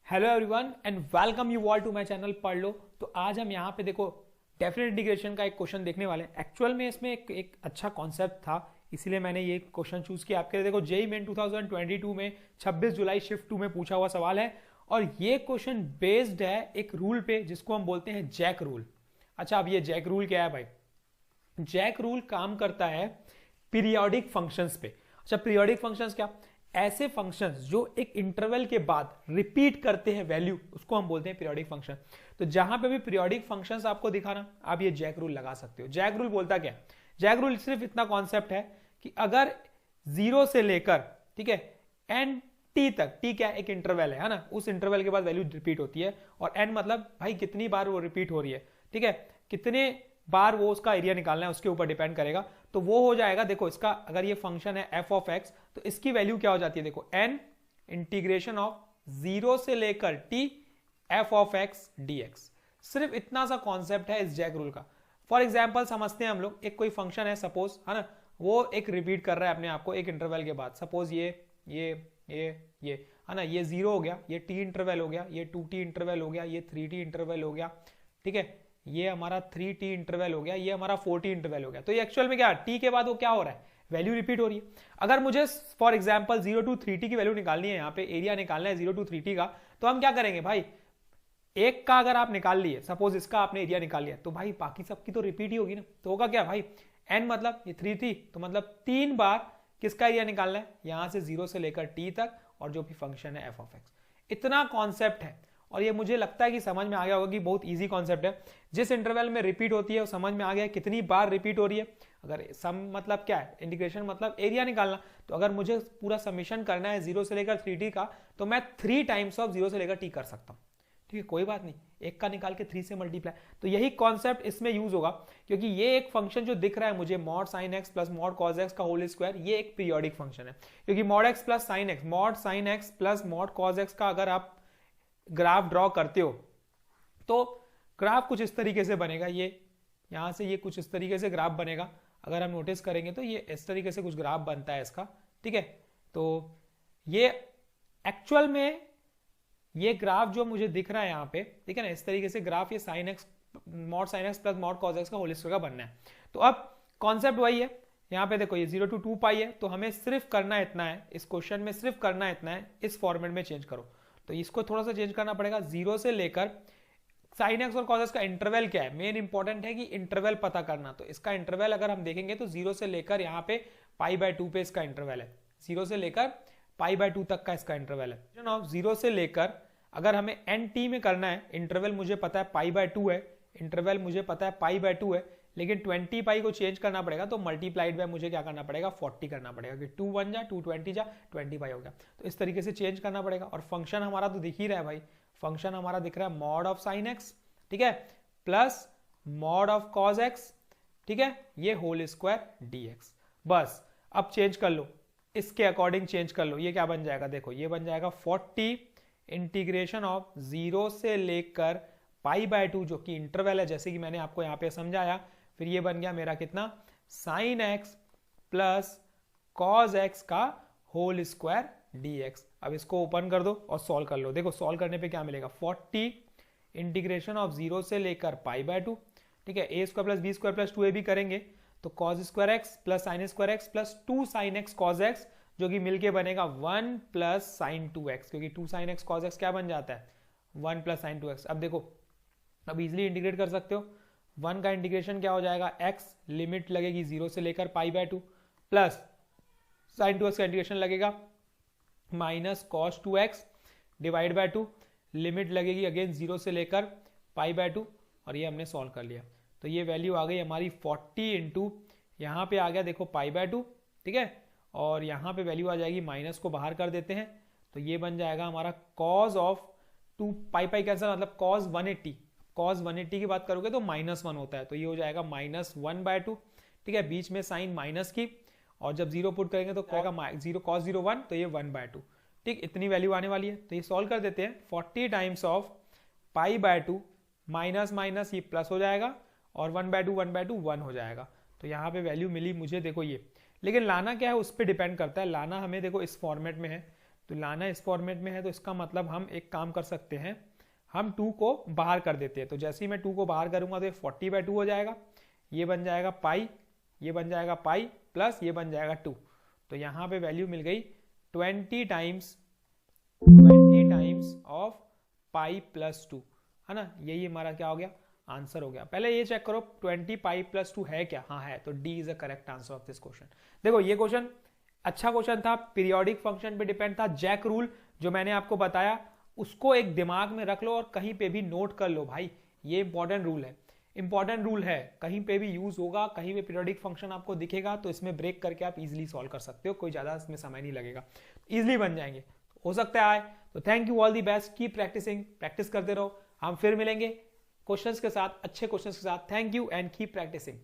Hello everyone and welcome you all to my channel पढ़ लो। तो आज हम यहाँ पे देखो डेफिनेट इंटीग्रेशन का एक क्वेश्चन देखने वाले हैं। एक्चुअल में इसमें एक अच्छा कॉन्सेप्ट था, इसीलिए मैंने ये क्वेश्चन चूज किया आपके लिए। देखो जेईई मेन 2022 में 26 जुलाई शिफ्ट 2 में पूछा हुआ सवाल है और ये क्वेश्चन बेस्ड है एक रूल पे जिसको हम बोलते हैं जैक रूल। अच्छा, अब ये जैक रूल क्या है भाई? जैक रूल काम करता है पीरियोडिक फंक्शंस पे। अच्छा, पीरियोडिक फंक्शंस क्या? ऐसे फंक्शंस जो एक इंटरवल के बाद रिपीट करते हैं वैल्यू, उसको हम बोलते हैं पीरियोडिक फंक्शन। तो जहां पे भी पीरियोडिक फंक्शंस आपको दिखाना, आप ये जैक रूल लगा सकते हो। जैक रूल बोलता क्या? जैक रूल सिर्फ इतना कॉन्सेप्ट है कि अगर 0 से लेकर, ठीक है, एन टी तक, टी क्या एक इंटरवल है ना, उस इंटरवल के बाद वैल्यू रिपीट होती है और एन मतलब भाई कितनी बार वो रिपीट हो रही है, ठीक है, कितने बार वो उसका एरिया निकालना है उसके ऊपर डिपेंड करेगा। तो वो हो जाएगा, देखो इसका अगर ये फंक्शन है एफ ऑफ एक्स तो इसकी वैल्यू क्या हो जाती है? देखो एन इंटीग्रेशन ऑफ 0 से लेकर T F of x D x. सिर्फ इतना सा कॉन्सेप्ट है इस जैक रूल का। फॉर एग्जाम्पल समझते हैं हम लोग, एक कोई फंक्शन है सपोज, है ना, वो एक रिपीट कर रहा है अपने आप को एक इंटरवल के बाद। सपोज ये है ना, ये 0 हो गया, ये टी इंटरवल हो गया, ये 2t इंटरवल हो गया, ये 3t इंटरवल हो गया, ठीक है, ये हमारा 3t इंटरवल हो गया, ये हमारा 4t इंटरवल हो गया। तो ये एक्चुअल में क्या, t के बाद वो क्या हो रहा है, वैल्यू रिपीट हो रही है। अगर मुझे फॉर एग्जांपल 0 to 3t की वैल्यू निकालनी है, यहाँ पे एरिया निकालना है 0 to 3t का, तो हम क्या करेंगे भाई? एक का अगर आप निकाल लिए, सपोज इसका आपने एरिया निकाल लिया, तो भाई बाकी सबकी तो रिपीट ही होगी ना। तो होगा क्या भाई, n मतलब ये 3 थी, तो मतलब 3 बार किसका एरिया निकालना है, यहां से 0 से लेकर t तक, और जो भी फंक्शन है f ऑफ x। इतना कॉन्सेप्ट है और ये मुझे लगता है कि समझ में आ गया होगा कि बहुत इजी कॉन्सेप्ट है। जिस इंटरवल में रिपीट होती है वो समझ में आ गया कितनी बार रिपीट हो रही है। अगर सम मतलब क्या है, इंटीग्रेशन मतलब एरिया निकालना, तो अगर मुझे पूरा समीशन करना है 0 से लेकर 3t का, तो मैं 3 टाइम्स ऑफ 0 से लेकर t कर सकता हूं। ठीक है, कोई बात नहीं, एक का निकाल के 3 से मल्टीप्लाई। तो यही कॉन्सेप्ट इसमें यूज होगा, क्योंकि ये एक फंक्शन जो दिख रहा है मुझे mod sine x plus mod cos x का होल स्क्वायर, ये एक पीरियोडिक फंक्शन है। क्योंकि mod x plus sine x, mod sine x plus mod cos x का अगर आप ग्राफ ड्रॉ करते हो तो ग्राफ कुछ इस तरीके से बनेगा। ये यहां से ये कुछ इस तरीके से ग्राफ बनेगा। अगर हम नोटिस करेंगे तो ये इस तरीके से कुछ ग्राफ बनता है इसका, ठीक है। तो ये एक्चुअल में ये ग्राफ जो मुझे दिख रहा है यहाँ पे, ठीक है ना, इस तरीके से ग्राफ ये sine x mod sine x plus mod cos x का होल स्क्वायर का बनना है। तो अब कॉन्सेप्ट वही है, यहाँ पे देखो ये 0 to 2 पाई है, तो हमें सिर्फ करना इतना है, इस क्वेश्चन में सिर्फ करना इतना है, इस फॉर्मेट में चेंज करो। तो इसको थोड़ा सा चेंज करना पड़ेगा, 0 से लेकर साइन एक्स और कॉस एक्स का इंटरवल क्या है, मेन इंपॉर्टेंट है कि इंटरवल पता करना। तो इसका इंटरवल अगर हम देखेंगे तो 0 से लेकर यहाँ पे π/2 पे इसका इंटरवल है, 0 से लेकर π/2 तक का इसका इंटरवल है। 0 से लेकर अगर हमें nt में करना है, इंटरवल मुझे पता है π/2 है, इंटरवल मुझे पता है π/2 है, लेकिन 20 पाई को चेंज करना पड़ेगा, तो मल्टीप्लाइड बाय मुझे क्या करना पड़ेगा, 40 करना पड़ेगा, कि 2 1 जा 2 20 जा 20 पाई हो गया। तो इस तरीके से चेंज करना पड़ेगा। और फंक्शन हमारा तो दिख ही रहा है भाई, फंक्शन हमारा दिख रहा है मॉड ऑफ साइन एक्स, ठीक है, plus mod of cos x, ठीक है, ये होल स्क्वायर dx। बस अब चेंज कर लो, इसके अकॉर्डिंग चेंज कर लो। ये क्या बन जाएगा, देखो ये बन जाएगा 40 इंटीग्रेशन ऑफ 0 से लेकर π/2 जो कि इंटरवल है, जैसे कि मैंने आपको यहाँ पे समझाया। फिर ये बन गया मेरा कितना, sine x plus cos x का होल स्क्वायर dx। अब इसको ओपन कर दो और सॉल्व कर लो। देखो सॉल्व करने पे क्या मिलेगा, 40 इंटीग्रेशन ऑफ 0 से लेकर π/2, ठीक है, a square plus B square plus 2ab करेंगे तो cos square x plus sine square x plus 2 sine x cos x, जो कि मिलके बनेगा 1 प्लस साइन 2x, क्योंकि 2 साइन एक्स कॉस एक्स क्या बन जाता है, 1 प्लस साइन 2x। अब देखो अब इजिली इंटीग्रेट कर सकते हो, 1 का इंटीग्रेशन क्या हो जाएगा, x लिमिट लगेगी 0 से लेकर π/2 प्लस साइन 2x का इंटीग्रेशन लगेगा minus cos 2x divide by 2, limit लगेगी अगेन 0 से लेकर π/2, और ये हमने सॉल्व कर लिया। तो ये वैल्यू आ गई हमारी 40 इंटू यहाँ पे आ गया देखो π/2, ठीक है, और यहाँ पे वैल्यू आ जाएगी, माइनस को बाहर कर देते हैं, तो ये बन जाएगा हमारा कॉस ऑफ 2 पाई कैंसिल, मतलब कॉस 180, कॉस 180 की बात करोगे तो -1 होता है, तो ये हो जाएगा -1/2, ठीक है, बीच में साइन माइनस की, और जब 0 पुट करेंगे तो क्या आएगा, 0 cos 0 1, तो ये 1/2, ठीक, इतनी वैल्यू आने वाली है। तो ये सॉल्व कर देते हैं, 40 टाइम्स ऑफ π/2 माइनस माइनस ये प्लस हो जाएगा, और 1/2 1/2 1 हो जाएगा। तो यहाँ पे वैल्यू मिली मुझे, देखो ये, लेकिन लाना क्या है उस पर डिपेंड करता है। लाना हमें देखो इस फॉर्मेट में है, तो लाना इस फॉर्मेट में है, तो इसका मतलब हम एक काम कर सकते हैं, हम 2 को बाहर कर देते हैं। तो जैसे ही मैं 2 को बाहर करूंगा तो ये 40/2 हो जाएगा, ये बन जाएगा पाई, ये बन जाएगा पाई प्लस ये बन जाएगा 2। तो यहाँ पे वैल्यू मिल गई 20 टाइम्स ऑफ पाई प्लस 2, है ना। यही हमारा क्या हो गया, आंसर हो गया। पहले ये चेक करो 20 पाई प्लस 2 है क्या, हाँ है, तो D is a correct answer of this question. देखो ये क्वेश्चन अच्छा क्वेश्चन था, पीरियोडिक फंक्शन पे डिपेंड था। जैक रूल जो मैंने आपको बताया उसको एक दिमाग में रख लो और कहीं पे भी नोट कर लो भाई, ये इंपॉर्टेंट रूल है, इंपॉर्टेंट रूल है, कहीं पे भी यूज होगा, कहीं पे पीरियोडिक फंक्शन आपको दिखेगा तो इसमें ब्रेक करके आप इजीली सॉल्व कर सकते हो, कोई ज्यादा इसमें समय नहीं लगेगा, इजीली बन जाएंगे, हो सकता है आए। तो thank you, all the best, keep practicing, practice करते रहो। हम फिर मिलेंगे क्वेश्चंस के साथ, अच्छे क्वेश्चंस के साथ। Thank you and keep practising.